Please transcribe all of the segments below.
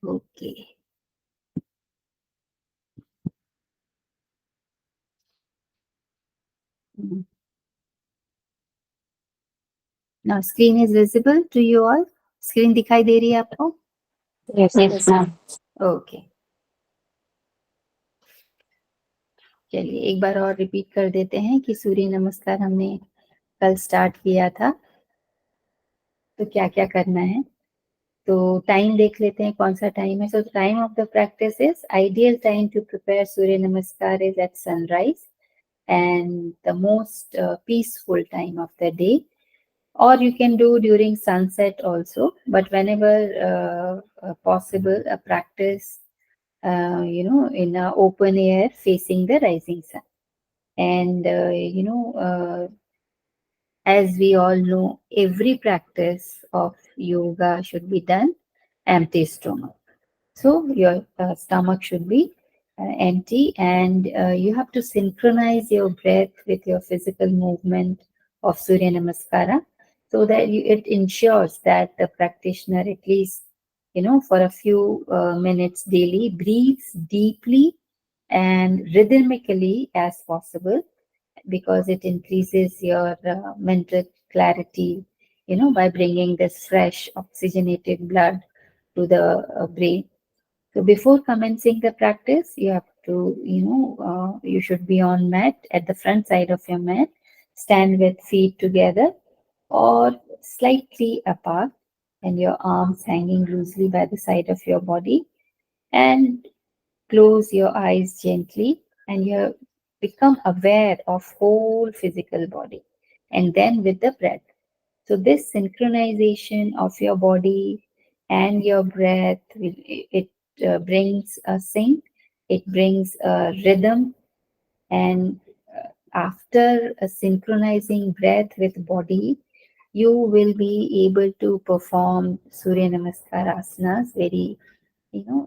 Okay. Now screen is visible to you all. Screen दिखाई दे रही है आपको? Yes, ma'am. ओके, चलिए एक बार और रिपीट कर देते हैं कि सूर्य नमस्कार हमने कल स्टार्ट किया था, तो क्या क्या करना है। तो टाइम देख लेते हैं कौन सा टाइम है। So time of the practice is ideal time to prepare Surya Namaskar is at sunrise and the most peaceful time of the day, or you can do during sunset also, but whenever possible practice in open air facing the rising sun. And as we all know, every practice of yoga should be done empty stomach. So your stomach should be empty, and you have to synchronize your breath with your physical movement of Surya Namaskara, so that it ensures that the practitioner, at least for a few minutes daily, breathes deeply and rhythmically as possible, because it increases your mental clarity, by bringing this fresh oxygenated blood to the brain. So before commencing the practice, you have to, you should be on mat at the front side of your mat, stand with feet together or slightly apart, and your arms hanging loosely by the side of your body, and close your eyes gently, and you become aware of whole physical body, and then with the breath. So this synchronization of your body and your breath, it brings a sync, it brings a rhythm, and after synchronizing breath with body, you will be able to perform Surya Namaskar asanas very,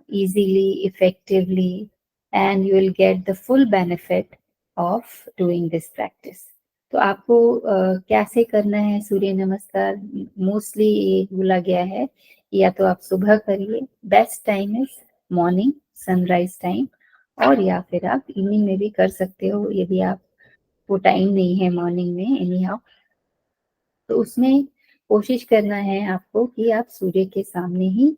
easily, effectively, and you will get the full benefit of doing this practice. तो आपको कैसे करना है सूर्य नमस्कार, mostly ये बोला गया है, या तो आप सुबह करिए, best time is morning sunrise time, और या फिर आप इवनिंग में भी कर सकते हो यदि आप वो टाइम नहीं है मॉर्निंग में एनी हाउ। तो उसमें कोशिश करना है आपको कि आप सूर्य के सामने ही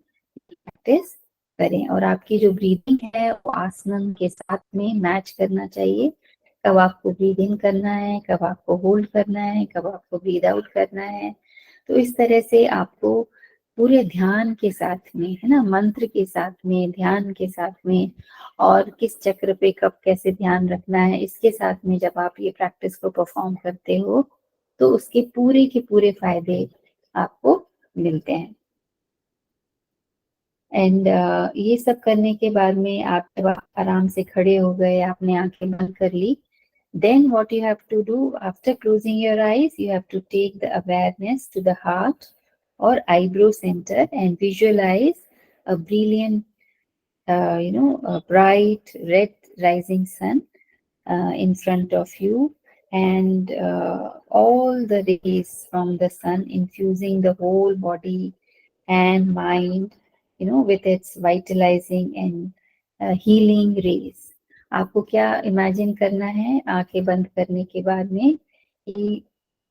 प्रैक्टिस करें, और आपकी जो ब्रीदिंग है वो आसन के साथ में मैच करना चाहिए। कब आपको ब्रीद इन करना है, कब आपको होल्ड करना है, कब आपको ब्रीद आउट करना है। तो इस तरह से आपको पूरे ध्यान के साथ में, है ना, मंत्र के साथ में, ध्यान के साथ में, और किस चक्र पे कब कैसे ध्यान रखना है, इसके साथ में जब आप ये प्रैक्टिस को परफॉर्म करते हो तो उसके पूरे के पूरे फायदे आपको मिलते हैं। एंड ये सब करने के बाद में आप जब आराम से खड़े हो गए, आपने आंखें बंद कर ली, then what you have to do after closing your eyes, you have to take the awareness to the heart or eyebrow center and visualize a brilliant, a bright red rising sun in front of you, and all the rays from the sun infusing the whole body and mind, with its vitalizing and healing rays. आपको क्या imagine करना है आंखें बंद करने के बाद में कि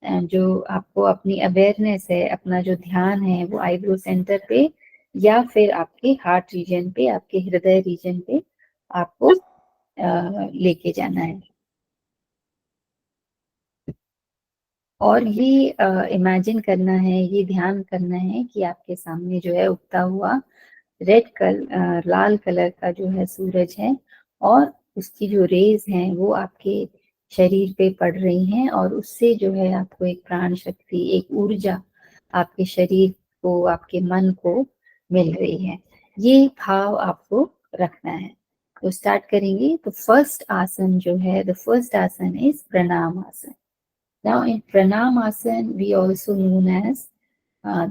जो आपको अपनी अवेयरनेस है, अपना जो ध्यान है वो आईब्रो सेंटर पे या फिर आपके हार्ट रीजन पे, आपके हृदय रीजन पे आपको लेके जाना है। और ये इमेजिन करना है, ये ध्यान करना है कि आपके सामने जो है उगता हुआ लाल कलर का जो है सूरज है, और उसकी जो रेज हैं वो आपके शरीर पे पड़ रही हैं, और उससे जो है आपको एक प्राण शक्ति, एक ऊर्जा आपके शरीर को, आपके मन को मिल रही है। ये भाव आपको रखना है। तो स्टार्ट करेंगे। तो फर्स्ट आसन जो है, द फर्स्ट आसन इज प्रणाम आसन। Now in Pranamasana, we also known as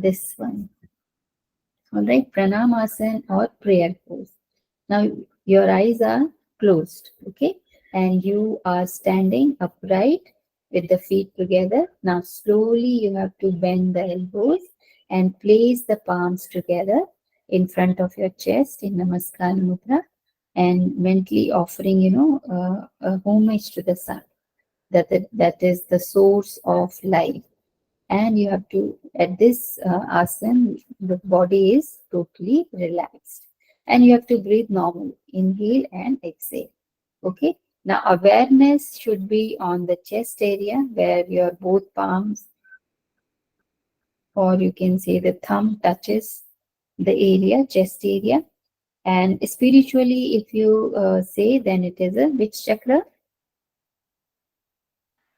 this one. All right, Pranamasana or prayer pose. Now your eyes are closed, okay? And you are standing upright with the feet together. Now slowly you have to bend the elbows and place the palms together in front of your chest in Namaskar Mudra and mentally offering, a homage to the sun. That is the source of life. And you have to, at this asana, the body is totally relaxed. And you have to breathe normally. Inhale and exhale. Okay. Now awareness should be on the chest area where your both palms, or you can say the thumb, touches the area, chest area. And spiritually, if you say, then it is a which chakra?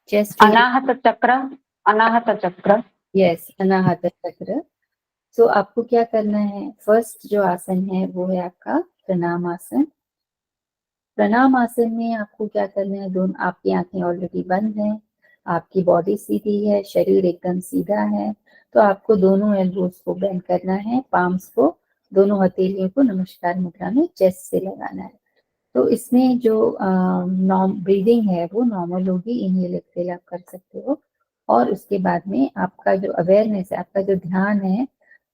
Chest area. अनाहत चक्र Yes, anahata chakra. So आपको क्या करना है? First जो आसन है वो है आपका प्रणाम आसन. प्रणाम आसन में आपको क्या करना है? दोनों आपकी आंखें ऑलरेडी बंद हैं, आपकी बॉडी सीधी है, शरीर एकदम सीधा है. तो आपको दोनों एल्बोज को बेंड करना है, पाम्स को, दोनों हथेलियों को नमस्कार मुद्रा में चेस्ट से लगाना है. तो इसमें जो ब्रीदिंग है वो नॉर्मल होगी, इनहेल एक्सहेल आप कर सकते हो. और उसके बाद में आपका जो अवेयरनेस है, आपका जो ध्यान है,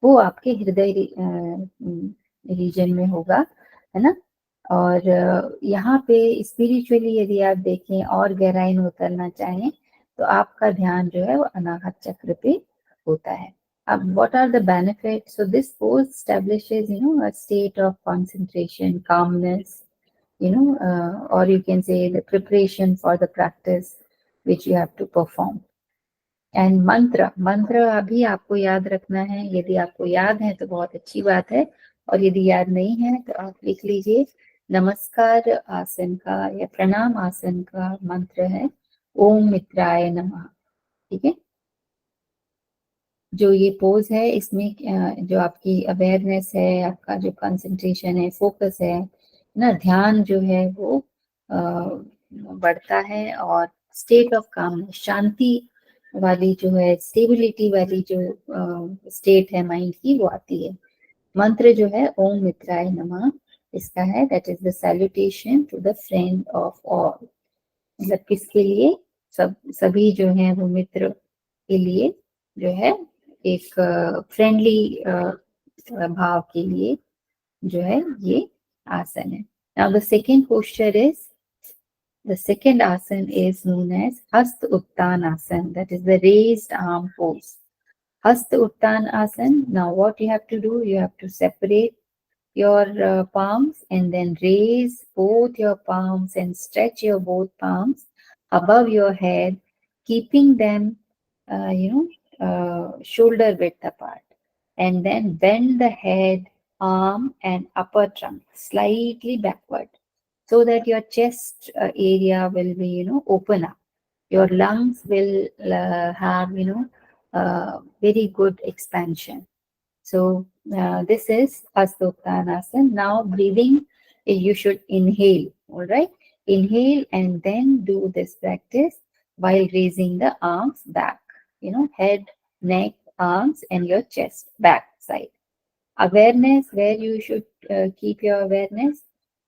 वो आपके हृदय रीजन में होगा, है ना. और यहाँ पे स्पिरिचुअली यदि आप देखें और गहराई में उतरना चाहें तो आपका ध्यान जो है वो अनाहत चक्र पे होता है. अब what are the benefits? So this pose establishes, a state of concentration, calmness, or you can say the preparation for the practice which you have to perform. And mantra अभी आपको याद रखना है. यदि आपको याद है तो बहुत अच्छी बात है, और यदि याद नहीं है तो आप लिख लीजिए. नमस्कार आसन का या प्रणाम आसन का मंत्र है ओम मित्राय नमः. ठीक है. जो ये पोज है इसमें जो आपकी अवेयरनेस है, आपका जो कंसंट्रेशन है, फोकस है ना, ध्यान जो है वो बढ़ता है, और स्टेट ऑफ काम, शांति वाली जो है, स्टेबिलिटी वाली जो स्टेट है माइंड की, वो आती है. मंत्र जो है ओम मित्राय नमः इसका है, that is the salutation to the friend of all. मतलब किसके लिए? सभी जो है वो मित्र के लिए जो है एक फ्रेंडली भाव के लिए जो है ये आसन है. Now the second posture is, the second asana is known as Hasta Uttan Asana, that is the raised arm pose. Hasta Uttan Asana. Now what you have to do, you have to separate your palms and then raise both your palms and stretch your both palms above your head, keeping them shoulder width apart, and then bend the head, arm and upper trunk slightly backward, so that your chest area will be open up. Your lungs will have very good expansion. So this is Hasta Uttanasana. Now breathing, you should inhale. All right, inhale and then do this practice while raising the arms back, head, neck, arms and your chest back side. Awareness, where you should keep your awareness.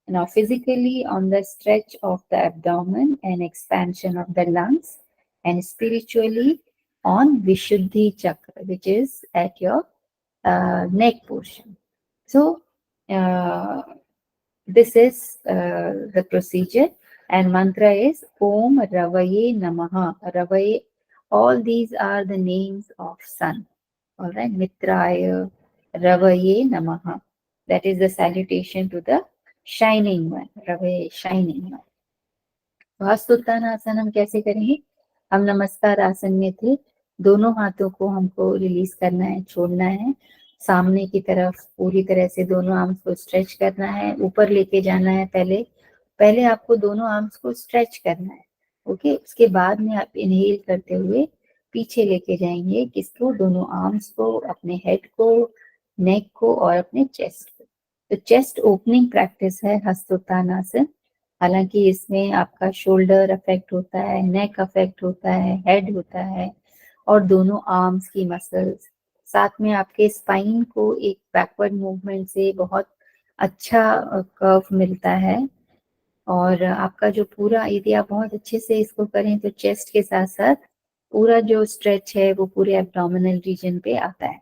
Now physically on the stretch of the abdomen and expansion of the lungs, and spiritually on Vishuddhi chakra, which is at your neck portion. So this is the procedure, and mantra is Om Ravaye Namaha. Ravaye, all these are the names of sun. All right, Mitraya, Ravaye Namaha. That is the salutation to the shining one. Ravaye, shining one. हस्तोत्थान आसन हम कैसे करेंगे? हम नमस्कार आसन में थे, दोनों हाथों को हमको रिलीज करना है, छोड़ना है, सामने की तरफ पूरी तरह से दोनों आर्म्स को स्ट्रेच करना है, ऊपर लेके जाना है. पहले आपको दोनों आर्म्स को स्ट्रेच करना है. ओके, उसके बाद में आप इनहेल करते हुए पीछे लेके जाएंगे किसको? दोनों आर्म्स को, अपने हेड को, नेक को और अपने चेस्ट को. तो चेस्ट ओपनिंग प्रैक्टिस है हस्तोत्थान आसन. हालांकि इसमें आपका शोल्डर अफेक्ट होता है, नेक अफेक्ट होता है, हेड होता है, और दोनों आर्म्स की मसल्स. साथ में आपके स्पाइन को एक बैकवर्ड मूवमेंट से बहुत अच्छा कर्व मिलता है. और आपका जो पूरा, यदि आप बहुत अच्छे से इसको करें तो चेस्ट के साथ साथ पूरा जो स्ट्रेच है वो पूरे एब्डोमिनल रीजन पे आता है.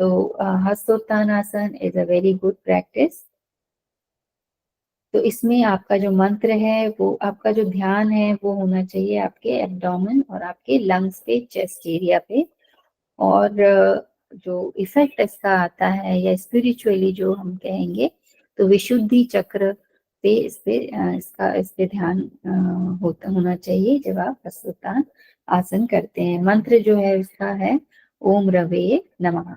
So Hastottanasana is a very good practice. तो इसमें आपका जो मंत्र है, वो आपका जो ध्यान है वो होना चाहिए आपके एब्डोमेन और आपके लंग्स पे, चेस्ट एरिया पे। और जो इफेक्ट इसका आता है या स्पिरिचुअली जो हम कहेंगे, तो विशुद्धि चक्र पे इस पे ध्यान होना चाहिए जब आप हस्तोत्तान आसन करते हैं। मंत्र जो है इसका है ओम रवे नमः।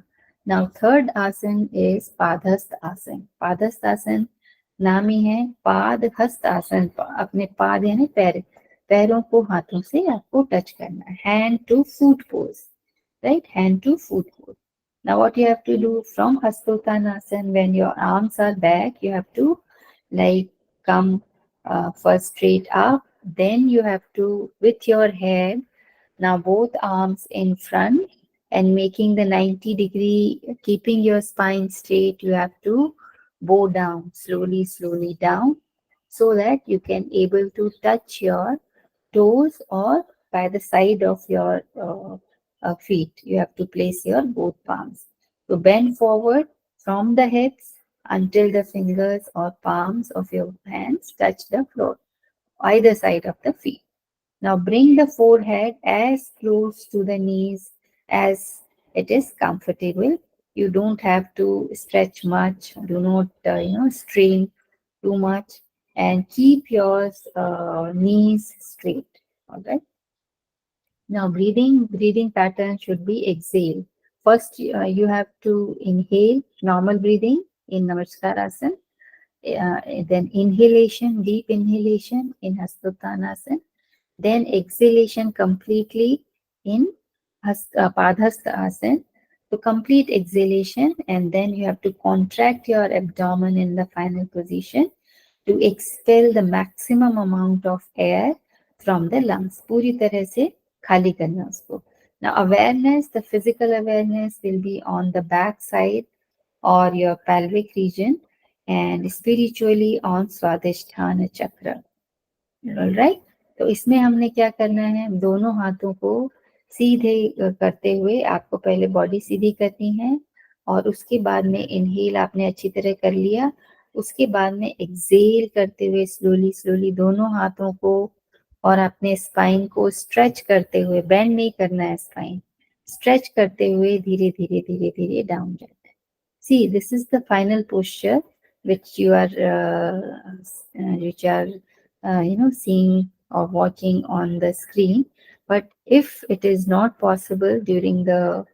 नाउ थर्ड आसन इज पादहस्त आसन। पादहस्त आसन नाम ही है पाद हस्त आसन। अपने पाद यानी पैर, पैरों को हाथों से आपको टच करना है, hand to foot pose, right? Hand to foot pose. Now what you have to do from Hastottanasana, when your arms are back, you have to like come first straight up, then you have to with your head, now both arms in front and making the 90-degree, keeping your spine straight, you have to bow down, slowly down, so that you can able to touch your toes or by the side of your feet. You have to place your both palms. So bend forward from the hips until the fingers or palms of your hands touch the floor, either side of the feet. Now bring the forehead as close to the knees as it is comfortable. You don't have to stretch much. Do not, strain too much, and keep your knees straight. All right. Now breathing pattern should be exhale. First, you have to inhale normal breathing in Namaskarasana. Then inhalation, deep inhalation in Hastottanasana. Then exhalation completely in Padhasta Asana. So complete exhalation, and then you have to contract your abdomen in the final position to expel the maximum amount of air from the lungs. पूरी तरह से खाली करना उसको. Now awareness, the physical awareness will be on the back side or your pelvic region, and spiritually on Swadhisthana chakra. Right? तो इसमें हमने क्या करना है, दोनों हाथों को सीधे करते हुए आपको पहले बॉडी सीधी करनी है, और उसके बाद में इनहेल आपने अच्छी तरह कर लिया, उसके बाद में एक्सेल करते हुए स्लोली दोनों हाथों को और अपने स्पाइन को स्ट्रेच करते हुए, बेंड नहीं करना है स्पाइन, स्ट्रेच करते हुए धीरे डाउन जाता है. See this is the final posture which you are seeing or watching on the screen. But if it is not possible during the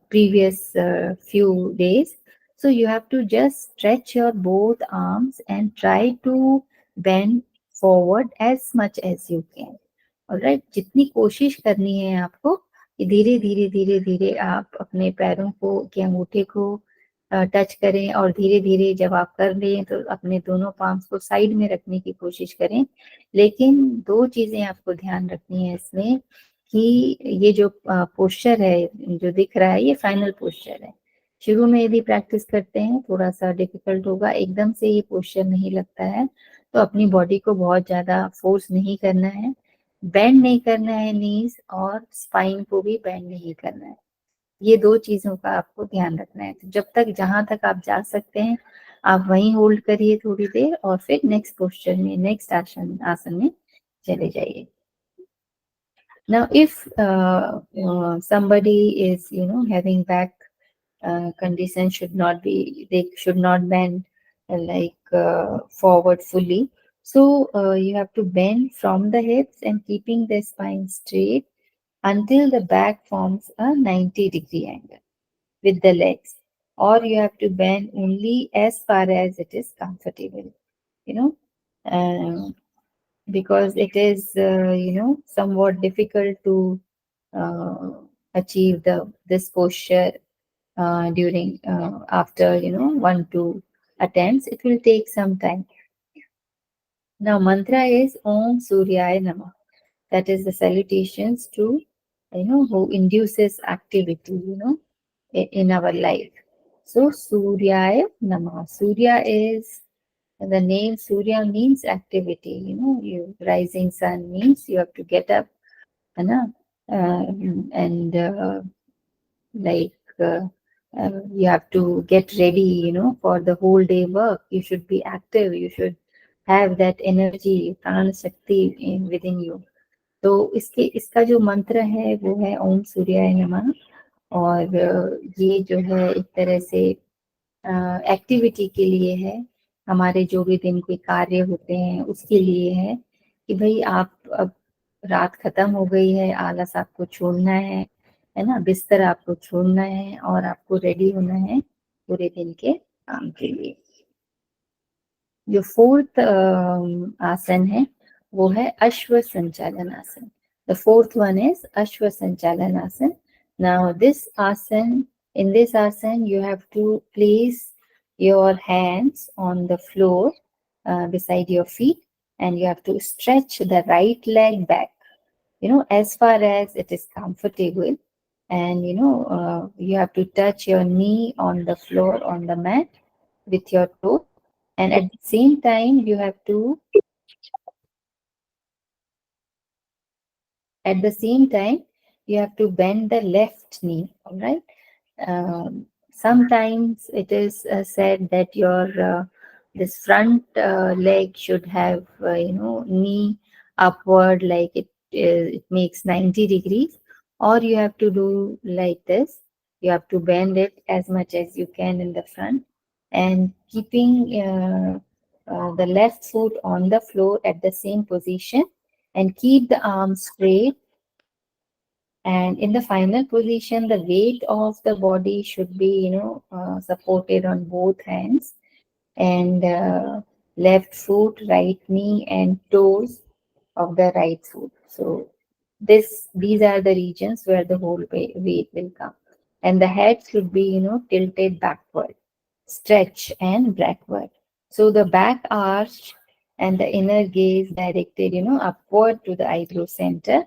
previous few days, so you have to just stretch your both arms and try to bend forward as much as you can. Alright, जितनी कोशिश करनी है आपको कि धीरे आप अपने पैरों को के अंगूठे को टच करें, और धीरे जब आप कर लें तो अपने दोनों पाम्स को साइड में रखने की कोशिश करें. लेकिन दो चीजें आपको ध्यान रखनी है इसमें, कि ये जो पोस्चर है जो दिख रहा है, ये फाइनल पोस्चर है. शुरू में यदि प्रैक्टिस करते हैं थोड़ा सा डिफिकल्ट होगा, एकदम से ये पोस्चर नहीं लगता है, तो अपनी बॉडी को बहुत ज्यादा फोर्स नहीं करना है, बेंड नहीं करना है नीज, और स्पाइन को भी बेंड नहीं करना है. ये दो चीजों का आपको ध्यान रखना है. तो जब तक जहां तक आप जा सकते हैं आप वहीं होल्ड करिए थोड़ी देर, और फिर नेक्स्ट पोस्चर में, नेक्स्ट आसन में चले जाइए. Now if somebody is having back condition, they should not bend forward fully. So you have to bend from the hips and keeping the spine straight until the back forms a 90-degree angle with the legs, or you have to bend only as far as it is comfortable, um, because it is somewhat difficult to uh, achieve this posture during after 1-2 attempts. It will take some time. Now mantra is Om Suryaya Namah. That is the salutations to who induces activity in our life. So Suryaya Namah. Surya is the name. Surya means activity. You rising sun means you have to get up, and like you have to get ready, for the whole day work. You should be active. You should have that energy, प्राण शक्ति within you. तो इसका जो मंत्र है वो है ओम सूर्याय नमः। और ये जो है एक तरह से एक्टिविटी के लिए है, हमारे जो भी दिन के कार्य होते हैं उसके लिए है कि भाई आप अब रात खत्म हो गई है, आलस आपको छोड़ना है ना, बिस्तर आपको छोड़ना है और आपको रेडी होना है पूरे दिन के काम के लिए। जो फोर्थ आसन है वो है अश्व संचालन आसन। द फोर्थ वन इज अश्व संचालन आसन। नाउ दिस आसन, in this asan you have to place your hands on the floor beside your feet, and you have to stretch the right leg back, as far as it is comfortable. And you have to touch your knee on the floor, on the mat, with your toe. And at the same time you have to bend the left knee. All right. Sometimes it is said that your this front leg should have knee upward, like it makes 90 degrees, or you have to do like this. You have to bend it as much as you can in the front, and keeping the left foot on the floor at the same position, and keep the arms straight. And in the final position, the weight of the body should be, supported on both hands, and left foot, right knee, and toes of the right foot. So these are the regions where the whole weight will come. And the head should be, tilted backward, stretch and backward. So the back arch and the inner gaze directed, upward to the eyebrow center.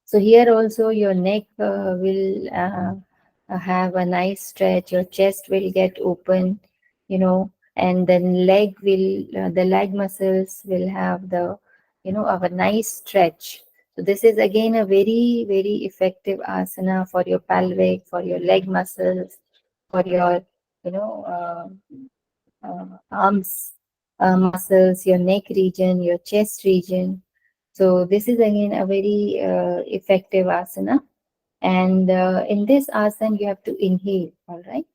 So here also your neck will have a nice stretch. Your chest will get open, and then the leg muscles will have of a nice stretch. So this is again a very, very effective asana for your pelvic, for your leg muscles, for your, arms muscles, your neck region, your chest region. So this is again a very effective asana. And in this asana, you have to inhale, all right?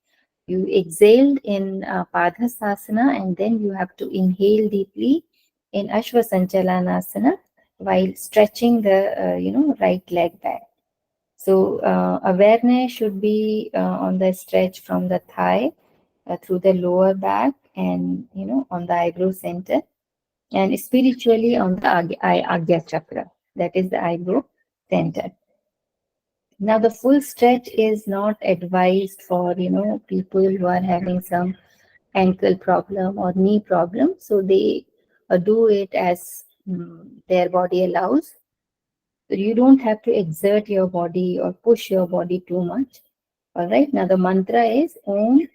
You exhaled in Padhasasana, and then you have to inhale deeply in Ashwa Sanchalanasana while stretching the, right leg back. So awareness should be on the stretch from the thigh through the lower back, and, on the eyebrow center, and spiritually on the Agya Chakra, that is the eyebrow center. Now, the full stretch is not advised for, people who are having some ankle problem or knee problem. So they do it as their body allows. So you don't have to exert your body or push your body too much. All right. Now, the mantra is Om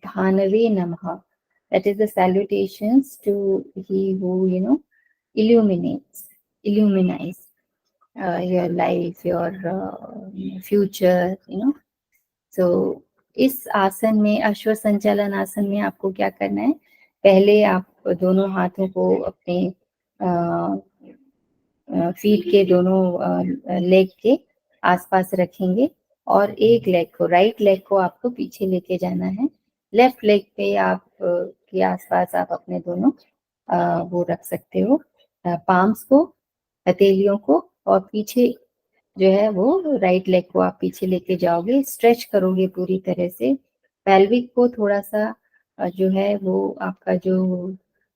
Dhanave Namaha. That is the salutations to he who, illuminates your life, your future, So इस आसन में, अश्व संचालन आसन में आपको क्या करना है? पहले आप दोनों हाथों को अपने फीट के दोनों लेग के आसपास रखेंगे, और एक लेग को, राइट लेग को आपको पीछे लेके जाना है। लेफ्ट लेग पे आप के आसपास आप अपने दोनों वो रख सकते हो, पाम्स को, हथेलियों को, और पीछे जो है वो राइट लेग को आप पीछे लेके जाओगे, स्ट्रेच करोगे पूरी तरह से। पेल्विक को थोड़ा सा जो है वो आपका जो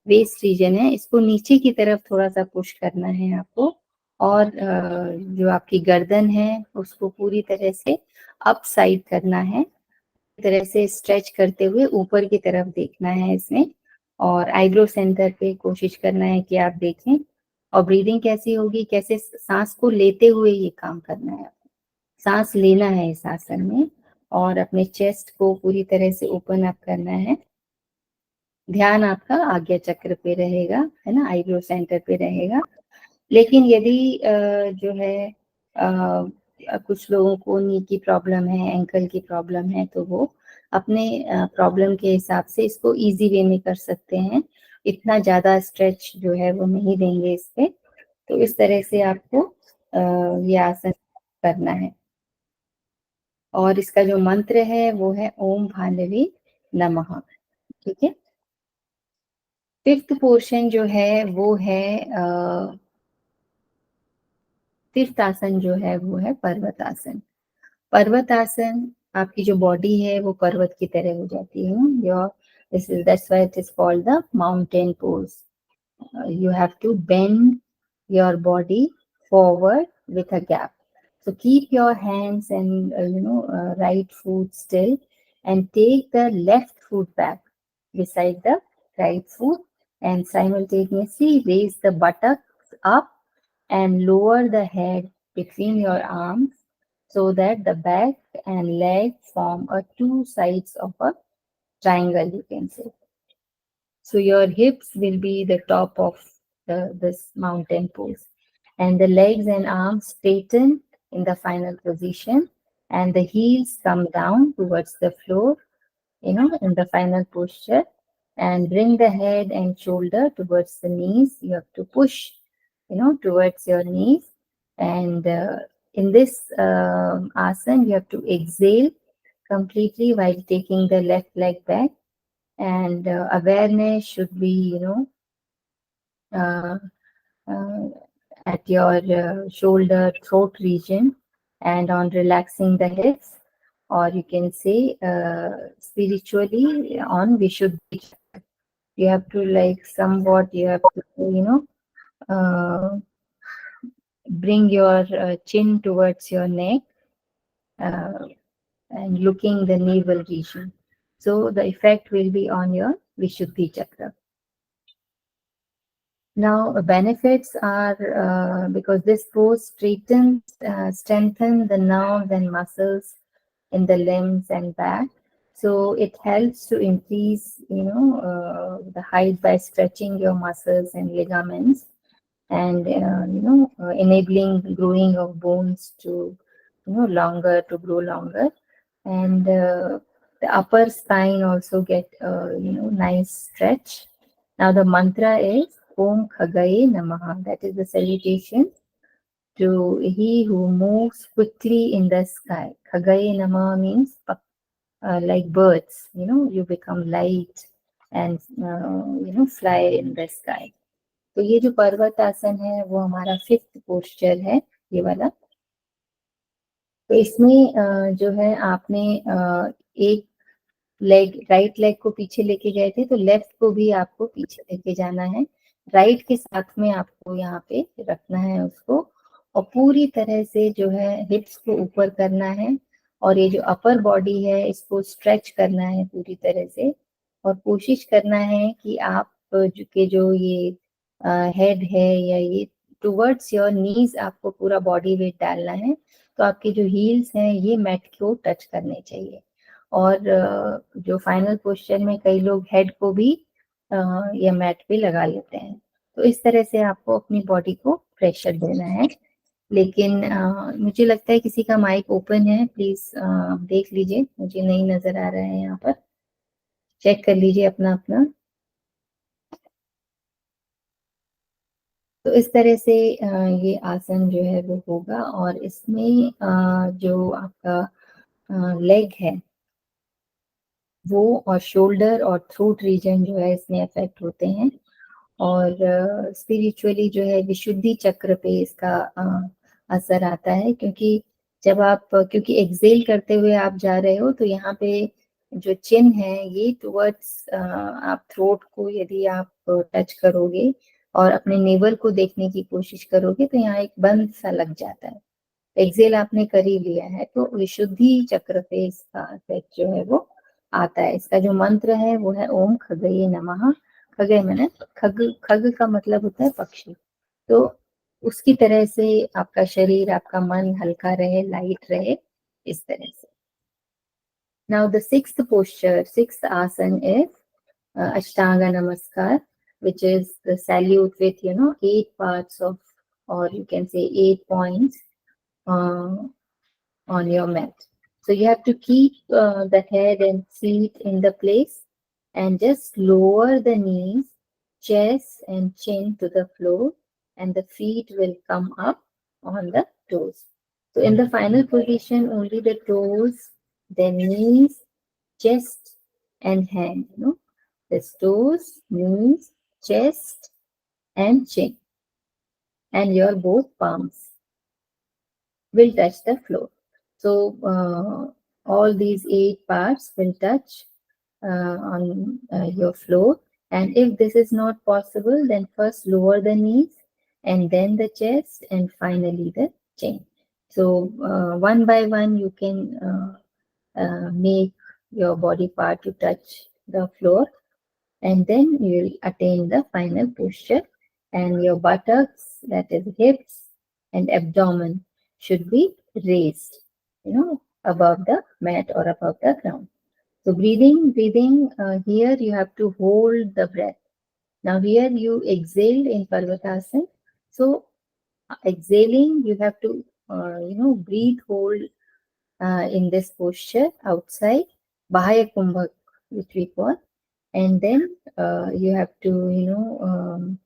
वेस्ट रीजन है, इसको नीचे की तरफ थोड़ा सा पुश करना है आपको, और जो आपकी गर्दन है उसको पूरी तरह से अप साइड करना है, इस तरह से स्ट्रेच करते हुए ऊपर की तरफ देखना है इसमें, और आईब्रो सेंटर पे कोशिश करना है कि आप देखें। और ब्रीदिंग कैसी होगी, कैसे सांस को लेते हुए ये काम करना है, सांस लेना है इस आसन में, और अपने चेस्ट को पूरी तरह से ओपन अप करना है। ध्यान आपका आज्ञा चक्र पे रहेगा, है ना, आईब्रो सेंटर पे रहेगा। लेकिन यदि जो है कुछ लोगों को नी की प्रॉब्लम है, एंकल की प्रॉब्लम है, तो वो अपने प्रॉब्लम के हिसाब से इसको इजी वे में कर सकते हैं, इतना ज्यादा स्ट्रेच जो है वो नहीं देंगे इस पे। तो इस तरह से आपको ये आसन करना है। और इसका जो मंत्र है वो है ओम भानवे नमः। ठीक है। फिफ्थ पोर्शन जो है वो है फिफ्थ आसन जो है वो है पर्वतासन। पर्वतासन, आपकी जो बॉडी है वो पर्वत की तरह हो जाती है। Your this is that's why it is called the mountain pose. You have to bend your body forward with a gap. So keep your hands and right foot still, and take the left foot back beside the right foot, and simultaneously raise the buttocks up and lower the head between your arms, so that the back and leg form a two sides of a triangle, you can say. So your hips will be the top of this mountain pose, and the legs and arms straighten in the final position, and the heels come down towards the floor, in the final posture, and bring the head and shoulder towards the knees. You have to push, towards your knees, and in this asana, you have to exhale completely while taking the left leg back, and awareness should be uh, uh, at your shoulder throat region, and on relaxing the hips, or you can say spiritually on Vishuddhi. You have to like somewhat you have to bring your chin towards your neck, uh, and looking the navel region. So the effect will be on your Vishuddhi chakra. Now, benefits are because this pose strengthens the nerves and muscles in the limbs and back. So it helps to increase, the height by stretching your muscles and ligaments, and enabling growing of bones to, to grow longer, and the upper spine also get, nice stretch. Now the mantra is Om Khagaye Namaha. That is the salutation to he who moves quickly in the sky. Khagaye Namaha means like birds, you become light and fly in the sky. तो ये जो पर्वत आसन है वो हमारा fifth posture है, ये वाला। तो इसमें जो है आपने एक लेग, राइट लेग को पीछे लेके गए थे, तो लेफ्ट को भी आपको पीछे लेके जाना है। राइट के साथ में आपको यहाँ पे रखना है उसको, और पूरी तरह से जो है हिप्स को ऊपर करना है, और ये जो अपर बॉडी है इसको स्ट्रेच करना है पूरी तरह से, और कोशिश करना है कि आप जो ये हेड है या ये टुवर्ड्स योर नीज आपको पूरा बॉडी वेट डालना है। तो आपके जो हील्स हैं ये मैट को टच करने चाहिए। और जो फाइनल क्वेश्चन में कई लोग हेड को भी या मैट पे लगा लेते हैं। तो इस तरह से आपको अपनी बॉडी को प्रेशर देना है। लेकिन मुझे लगता है किसी का माइक ओपन है, प्लीज देख लीजिए, मुझे नहीं नजर आ रहा है यहाँ पर, चेक कर लीजिए अपना अपना। तो इस तरह से ये आसन जो है वो होगा, और इसमें जो आपका लेग है वो, और शोल्डर और थ्रोट रीजन जो है इसमें अफेक्ट होते हैं। और स्पिरिचुअली जो है विशुद्धि चक्र पे इसका असर आता है, क्योंकि जब आप, क्योंकि एक्सेल करते हुए आप जा रहे हो, तो यहाँ पे जो चिन है ये टुवर्ड्स, आप थ्रोट को यदि आप टच करोगे और अपने नेवल को देखने की कोशिश करोगे तो यहाँ एक बंद सा लग जाता है। एक्सेल आपने कर ही लिया है, तो विशुद्धि चक्र पे इसका इफेक्ट जो है वो आता है। इसका जो मंत्र है वो है ओम खगये नमः। खगय मैंने खग, खग का मतलब होता है पक्षी। तो उसकी तरह से आपका शरीर, आपका मन हल्का रहे, लाइट रहे, इस तरह से। Now the sixth posture, sixth आसन is Ashtanga Namaskar, which is the salute with 8 parts of, or you can say 8 points. on your mat. So you have to keep the head and feet in the place and just lower the knees, chest and chin to the floor, and the feet will come up on the toes. So in the final position, only the toes, the knees, chest and hand, the toes, knees, chest and chin, and your both palms will touch the floor. So all these 8 parts will touch on your floor. And if this is not possible, then first lower the knees and then the chest and finally the chin. So one by one, you can make your body part to touch the floor, and then you will attain the final posture, and your buttocks, that is hips and abdomen, should be raised, above the mat or above the ground. So breathing, here you have to hold the breath. Now here you exhale in Parvatasana. So exhaling, you have to, breathe, hold in this posture outside, Bahaya Kumbhak, which we call. And then you have to,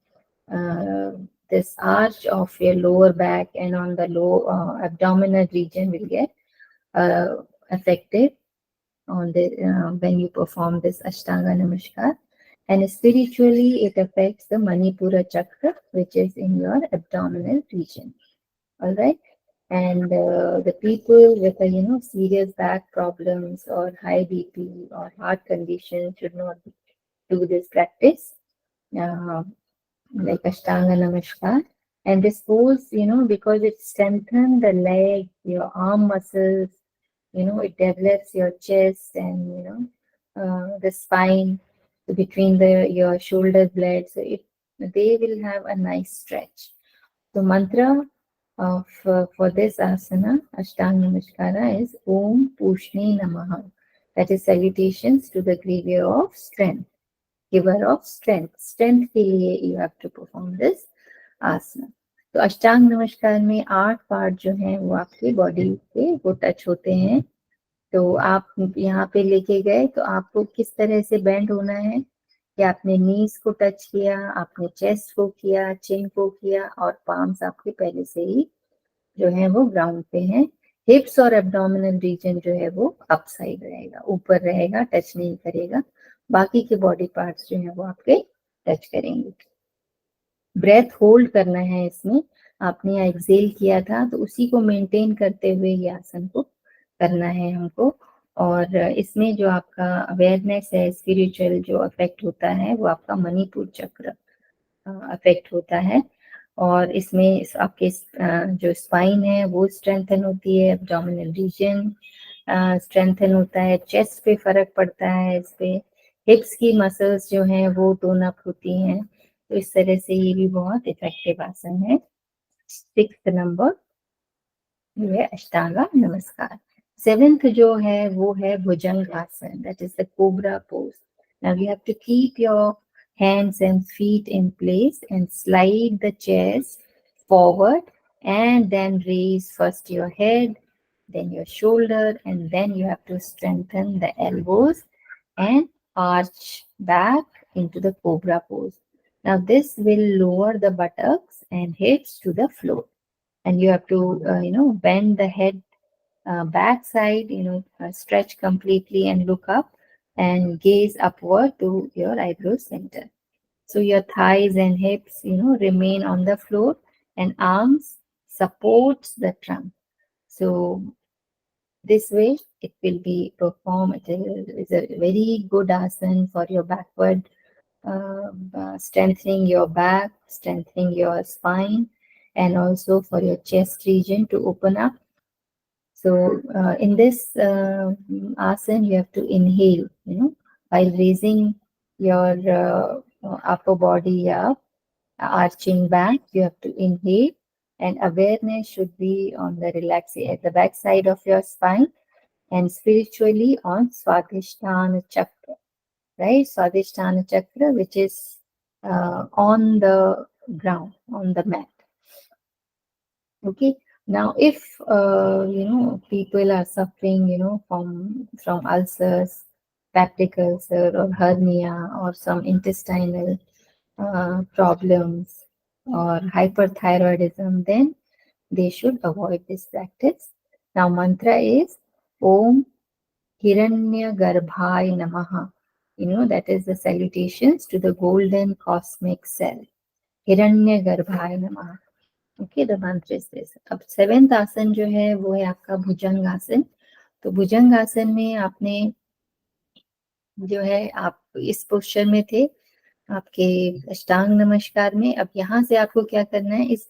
this arch of your lower back and on the low abdominal region will get affected on the when you perform this Ashtanga Namaskar. And spiritually, it affects the Manipura chakra, which is in your abdominal region. All right. And the people with serious back problems or high BP or heart condition should not do this practice, uh, like Ashtanga Namaskar. And this pose, because it strengthens the leg, your arm muscles, it develops your chest and, the spine between your shoulder blades. So they will have a nice stretch. So mantra of for this asana, Ashtanga Namaskara, is Om Pushni Namaha. That is salutations to the giver of strength. Giver of strength. Strength के लिए you have to perform this asana. तो अष्टांग नमस्कार में 8 part जो हैं वो आपके body पे वो टच होते हैं. तो आप यहाँ पे लेके गए तो आपको किस तरह से बेंड होना है कि आपने नीज को टच किया, आपने चेस्ट को किया, चिन को किया और पाम्स आपके पहले से ही जो है वो ग्राउंड पे हैं. हिप्स और एब्डोमिनल रीजन जो है वो अप साइड रहेगा, ऊपर रहेगा, टच नहीं करेगा. बाकी के बॉडी पार्ट्स जो है वो आपके टच करेंगे. ब्रेथ होल्ड करना है इसमें. आपने यहाँ एक्सेल किया था तो उसी को मेंटेन करते हुए ये आसन को करना है हमको. और इसमें जो आपका अवेयरनेस है, स्पिरिचुअल जो अफेक्ट होता है वो आपका मणिपुर चक्र अफेक्ट होता है. और इसमें आपके जो स्पाइन है वो स्ट्रेंथन होती है, एब्डोमिनल रीजन स्ट्रेंथन होता है, चेस्ट पे फर्क पड़ता है इस पे, हिप्स की मसल्स जो हैं वो टोन अप होती हैं. तो इस तरह से ये भी बहुत इफेक्टिव आसन है. 6th नंबर ये अष्टांगा नमस्कार. 7th जो है वो है bhujang asana, that is the cobra pose. Now you have to keep your hands and feet in place and slide the chest forward, and then raise first your head, then your shoulder, and then you have to strengthen the elbows and arch back into the cobra pose. Now this will lower the buttocks and hips to the floor, and you have to bend the head back side, stretch completely and look up and gaze upward to your eyebrow center. So your thighs and hips, remain on the floor, and arms supports the trunk. So this way it will be performed. It is a very good asana for your backward, strengthening your back, strengthening your spine, and also for your chest region to open up. So in this asana, you have to inhale, while raising your upper body up, arching back, you have to inhale, and awareness should be on the relaxation at the back side of your spine, and spiritually on Swadhisthana Chakra, right? Swadhisthana Chakra, which is on the ground, on the mat. Okay. Now, if people are suffering, from ulcers, peptic ulcer or hernia or some intestinal problems or hyperthyroidism, then they should avoid this practice. Now, mantra is Om Hiranyagarbhaya Namaha. That is the salutations to the golden cosmic cell. Hiranyagarbhaya Namaha. Okay, the मंत्र is this. अब seventh आसन जो है वो है आपका भुजंग आसन. तो भुजंग आसन में आपने जो है आप इस पोस्चर में थे आपके अष्टांग नमस्कार में. अब यहाँ से आपको क्या करना है, इस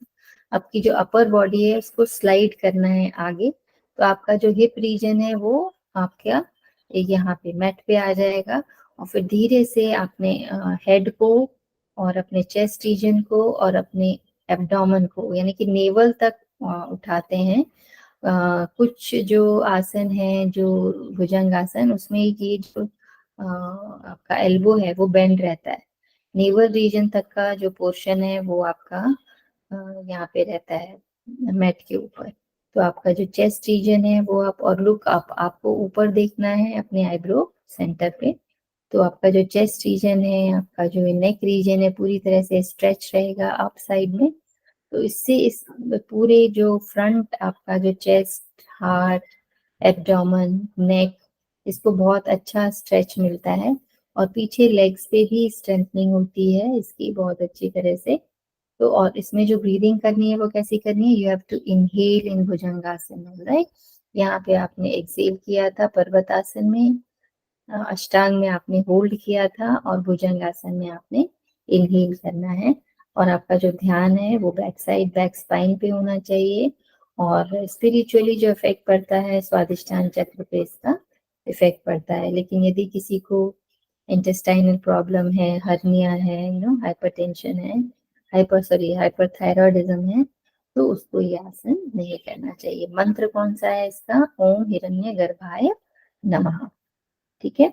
आपकी जो अपर बॉडी है उसको स्लाइड करना है आगे. तो आपका जो हिप रीजन है वो आपका यहाँ पे मैट पे आ जाएगा. और फिर धीरे से आपने हेड को और अपने चेस्ट रीजन को और अपने एब्डोमेन को यानी कि नेवल तक उठाते हैं. कुछ जो आसन है जो भुजंग आसन, उसमें ये जो आपका एल्बो है वो बेंड रहता है. नेवल रीजन तक का जो पोर्शन है वो आपका यहाँ पे रहता है मैट के ऊपर. तो आपका जो चेस्ट रीजन है वो आप और लुक अप, आपको ऊपर देखना है अपने आईब्रो सेंटर पे. तो आपका जो चेस्ट रीजन है, आपका जो नेक रीजन है पूरी तरह से स्ट्रेच रहेगा अप साइड में. तो इससे इस पूरे जो फ्रंट आपका जो चेस्ट, हार्ट, एब्डोमेन, नेक, इसको बहुत अच्छा स्ट्रेच मिलता है. और पीछे लेग्स पे भी स्ट्रेंथनिंग होती है इसकी बहुत अच्छी तरह से. तो और इसमें जो ब्रीदिंग करनी है वो कैसी करनी है, you have to inhale in bhujangasana, right. यहाँ पे आपने एक्सेल किया था पर्वतासन में, अष्टांग में आपने होल्ड किया था और भुजंगासन में आपने इनहेल करना है. और आपका जो ध्यान है वो बैक साइड, बैक स्पाइन पे होना चाहिए. और स्पिरिचुअली जो इफेक्ट पड़ता है स्वादिष्ठान चक्र पे इसका इफेक्ट पड़ता है. लेकिन यदि किसी को इंटेस्टाइनल प्रॉब्लम है, हर्निया है, हाइपरटेंशन है, हाइपरथायरॉयडिज्म है, तो उसको ये आसन नहीं करना चाहिए. मंत्र कौन सा है इसका, ओम हिरण्यगर्भाय नमः. ठीक है.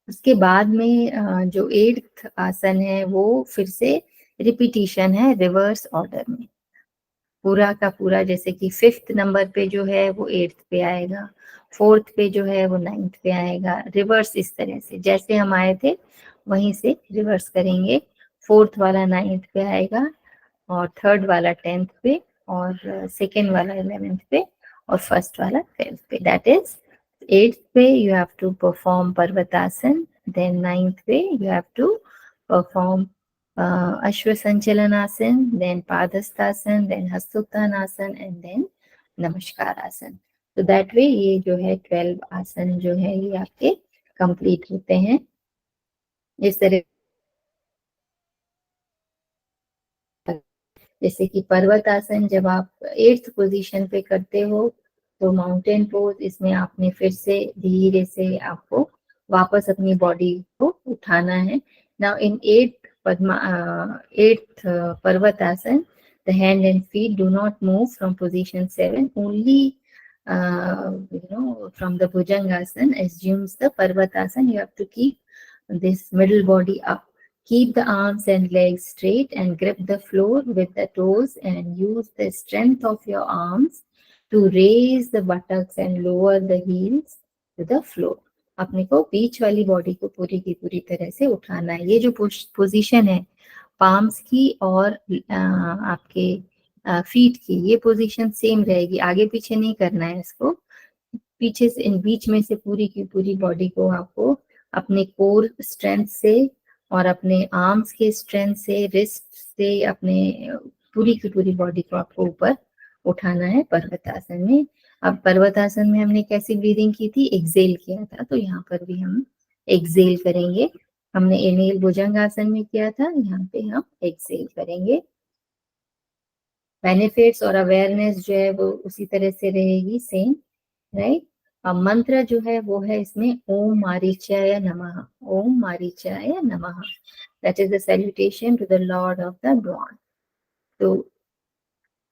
उसके बाद में जो 8th आसन है वो फिर से रिपीटिशन है रिवर्स ऑर्डर में. पूरा का पूरा जैसे कि 5th नंबर पे जो है वो 8th पे आएगा, 4th पे जो है वो 9th पे आएगा. रिवर्स इस तरह से जैसे हम आए थे वहीं से रिवर्स करेंगे. 4th वाला 9th पे आएगा और 3rd वाला 10th पे और 2nd वाला 11th पे और 1st वाला 12th पे. दैट इज 8th पे you have to perform Parvatasan, then 9th पे you have to perform Ashwasanchalanasana, then Padhastasan, then Hastottanasana and then Namaskarasan. तो that way ये जो है 12 आसन जो है ये आपके कंप्लीट होते हैं. इस तरह जैसे कि पर्वतासन जब आप 8th पोजीशन पे करते हो तो माउंटेन पोज, इसमें आपने फिर से धीरे से आपको वापस अपनी बॉडी को उठाना है. Now in 8th Parvatasana the hand and feet do not move from position 7, only from the Bhujangasana assumes the Parvatasana. You have to keep this middle body up. Keep the arms and legs straight and grip the floor with the toes and use the strength of your arms to raise the buttocks and lower the heels to the floor. अपने को बीच वाली body को पूरी की पूरी तरह से उठाना है. ये जो पोजीशन है पाम्स की और आपके फीट की, ये पोजीशन सेम रहेगी, आगे पीछे नहीं करना है इसको. पीछे से इन बीच में से पूरी की पूरी बॉडी को आपको अपने कोर स्ट्रेंथ से और अपने आर्म्स के स्ट्रेंथ से, रिस्ट से, अपने पूरी की पूरी बॉडी को आपको ऊपर उठाना है पर्वतासन में. अब पर्वतासन में हमने कैसी ब्रीदिंग की थी, एक्सेल किया था, तो यहाँ पर भी हम एक्सेल करेंगे. हमने इनहेल भुजंगासन में किया था, यहाँ पे हम एक्सेल करेंगे. बेनिफिट्स और अवेयरनेस जो है वो उसी तरह से रहेगी, सेम, राइट. अब मंत्र जो है वो है इसमें ओम मारीचाय नमः. ओम मारीचाय नमः, that is the salutation to the lord of the dawn. तो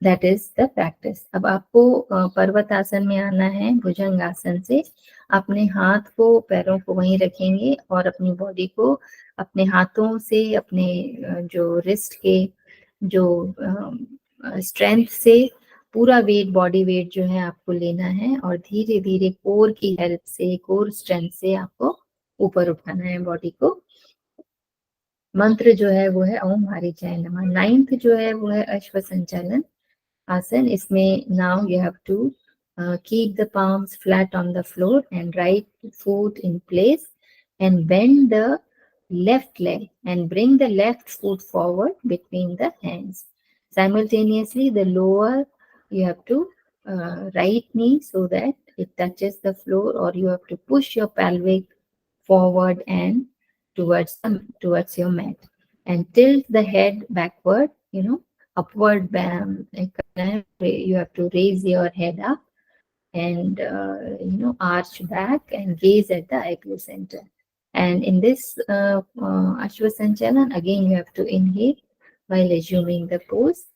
दैट इज द प्रैक्टिस. अब आपको पर्वतासन में आना है. भुजंगासन से अपने हाथ को, पैरों को वहीं रखेंगे और अपनी बॉडी को अपने हाथों से अपने जो रिस्ट के जो स्ट्रेंथ से पूरा वेट, बॉडी वेट जो है आपको लेना है और धीरे धीरे कोर की हेल्प से, कोर स्ट्रेंथ से आपको ऊपर उठाना है बॉडी को। मंत्र जो है वो है ओम हरिचाय नमः। 9th जो है वो है अश्व संचालन आसन। इसमें now you have to keep the palms flat on the floor and right foot in place and bend the left leg and bring the left foot forward between the hands. Simultaneously, the lower you have to right knee so that it touches the floor, or you have to push your pelvic forward and towards your mat and tilt the head backward, upward. You have to raise your head up and arch back and gaze at the eyebrow center. And in this Ashwa Sanchalan, again you have to inhale while assuming the pose.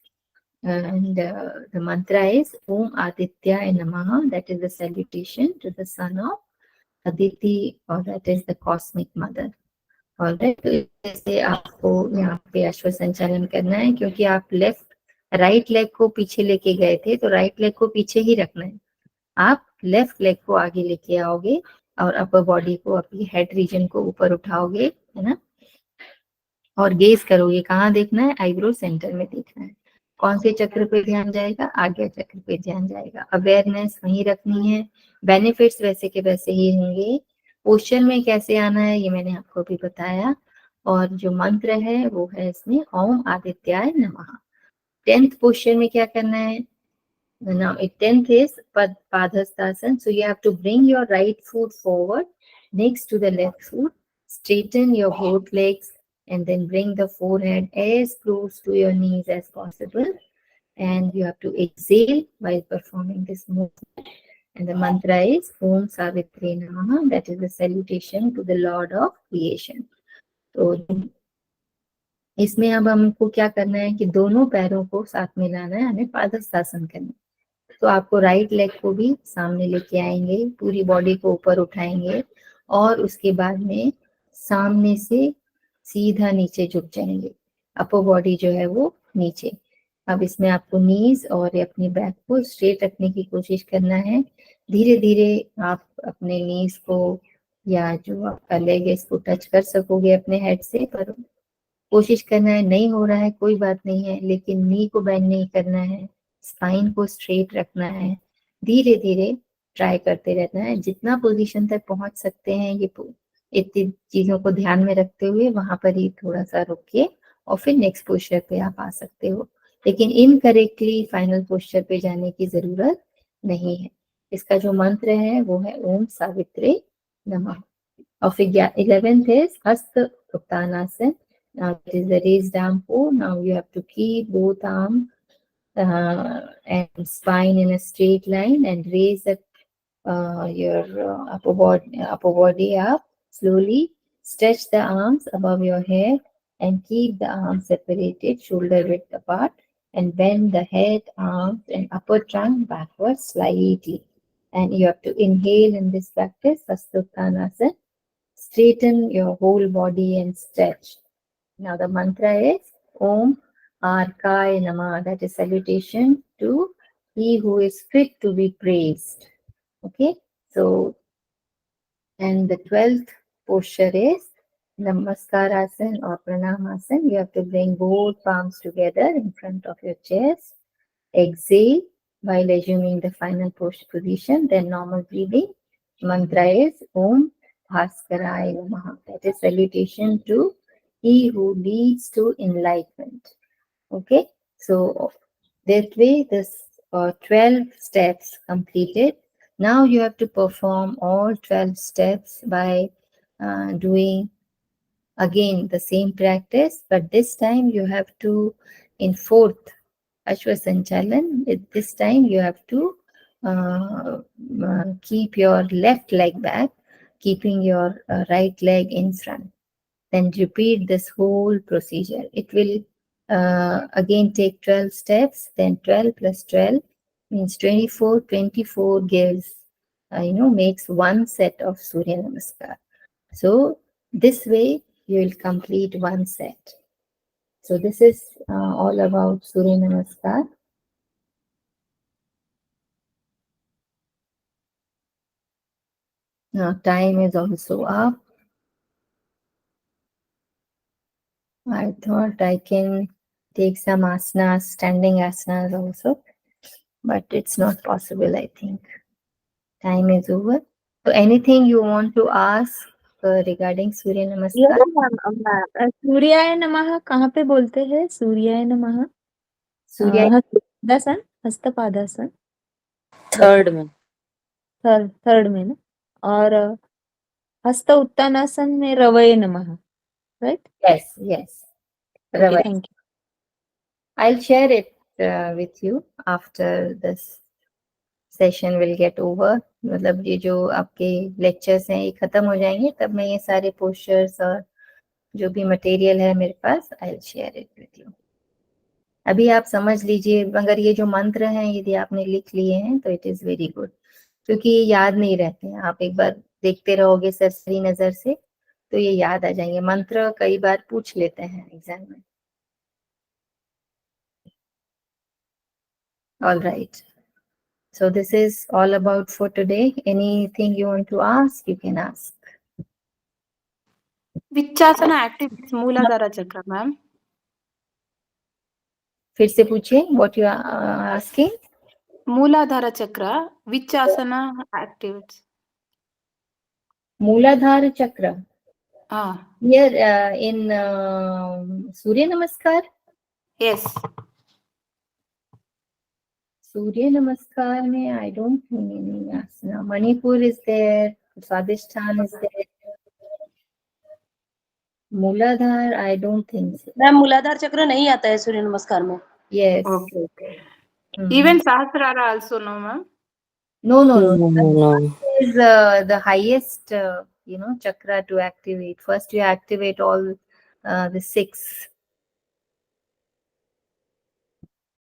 And the mantra is Om Adityaya Namaha, that is the salutation to the son of Aditi, or that is the cosmic mother. Alright, तो जैसे आपको यहाँ पे अश्व संचालन करना है, क्योंकि आप राइट लेग को पीछे लेके गए थे तो राइट लेग को पीछे ही रखना है। आप लेफ्ट लेग को आगे लेके आओगे और अपर बॉडी को, अपनी हेड रीजन को ऊपर उठाओगे, है ना, और गेज करोगे। कहाँ देखना है? आईब्रो सेंटर में देखना है। कौन से चक्र पे ध्यान जाएगा? आज्ञा चक्र पे ध्यान जाएगा। अवेयरनेस वहीं रखनी है, बेनिफिट्स वैसे के वैसे ही होंगे। पोस्चर में कैसे आना है ये मैंने आपको भी बताया। और जो मंत्र है वो है इसमें ओम आदित्याय नमः। 10th पोस्चर में क्या करना है? Now, 10th is Padhastasana. So you have to bring your right foot forward next to the left foot, straighten your both legs, and then bring the forehead as close to your knees as possible. And you have to exhale while performing this movement. And the mantra is Om Savitri Namaha. That is the salutation to the Lord of Creation. तो इसमें अब हमको क्या करना है कि दोनों पैरों को साथ में लाना है, हमें पादहस्तासन करना है। तो आपको राइट लेग को भी सामने लेके आएंगे, पूरी बॉडी को ऊपर उठाएंगे और उसके बाद में सामने से सीधा नीचे झुक जाएंगे, अपर बॉडी जो है वो नीचे। अब इसमें आपको नीज और अपनी बैक को स्ट्रेट रखने की कोशिश करना है। धीरे धीरे आप अपने नीज को या जो आपका लेग है इसको टच कर सकोगे अपने हेड से, पर कोशिश करना है। नहीं हो रहा है कोई बात नहीं है, लेकिन नी को बेंड नहीं करना है, स्पाइन को स्ट्रेट रखना है। धीरे धीरे ट्राई करते रहना है, जितना पोजीशन तक पहुंच सकते हैं ये इतनी चीजों को ध्यान में रखते हुए वहां पर ही थोड़ा सा रुकिए और फिर नेक्स्ट पोस्चर पे आप आ सकते हो। लेकिन इनकरेक्टली फाइनल पोस्चर पे जाने की जरूरत नहीं है। इसका जो मंत्र है वो है ओम सावित्री नमः। और फिर 11th is हस्त Uttanasana. Now it is the raised arm pose. Now you have to keep both arms and spine in a straight line and raise your upper body up slowly. Stretch the arms above your head and keep the arms separated, shoulder width apart, and bend the head, arms, and upper trunk backwards slightly. And you have to inhale in this practice, Hastottanasana. Straighten your whole body and stretch. Now the mantra is Om Arkaya Namah. That is salutation to he who is fit to be praised. Okay, so, and the 12th posture is Namaskarasana or Pranamasana. You have to bring both palms together in front of your chest. Exhale while assuming the final posture position. Then normal breathing. Mantra is Om Bhaskaraya Namaha. That is salutation to he who leads to enlightenment. Okay, so that way this 12 steps completed. Now you have to perform all 12 steps by doing again the same practice, but this time you have to, in 4th Ashwa Sanchalan, this time you have to keep your left leg back, keeping your right leg in front. Then repeat this whole procedure. It will again take 12 steps, then 12 plus 12 means 24. 24 gives, makes one set of Surya Namaskar. So this way you will complete one set. So this is all about Surya Namaskar. Now time is also up. I thought I can take some asanas, standing asanas also, but it's not possible, I think. Time is over. So anything you want to ask regarding Surya Namaskar? सूर्याय नमः कहाँ पे बोलते हैं? सूर्याय नमः Surya, Hastapadasana, Hastapadasana third में third में ना, और हस्त उत्तानासन में रवये नमः, right? yes. Okay, Ravai. Thank you. I'll share it with you after this session will get over. मतलब ये जो आपके lectures हैं ये खत्म हो जाएंगे तब मैं ये सारे postures और जो भी material है मेरे पास I'll share it with you. अभी आप समझ लीजिए, मगर ये जो मंत्र हैं यदि आपने लिख लिए हैं तो इट इज वेरी गुड, क्योंकि ये याद नहीं रहते हैं. आप एक बार देखते रहोगे सरसरी नजर से तो ये याद आ जाएंगे. मंत्र कई बार पूछ लेते हैं एग्जाम में. All right. So this is all about for today. Anything you want to ask, you can ask. Which asana activates Mooladhara chakra, ma'am? फिर से पूछिए. What you are asking? Mooladhara chakra, which asana activates? Mooladhara chakra. Ah, Here in Surya Namaskar. yes. Surya Namaskar में I don't think any asana. Manipur is there. Swadhisthana is there. Mooladhar, I don't think so. Ma'am मूलाधार चक्र नहीं आता है सूर्य नमस्कार में. Yes. Okay. Mhm. Even Sahasrara also, no, ma'am? No. no. Is the highest, chakra to activate. First, you activate all the 6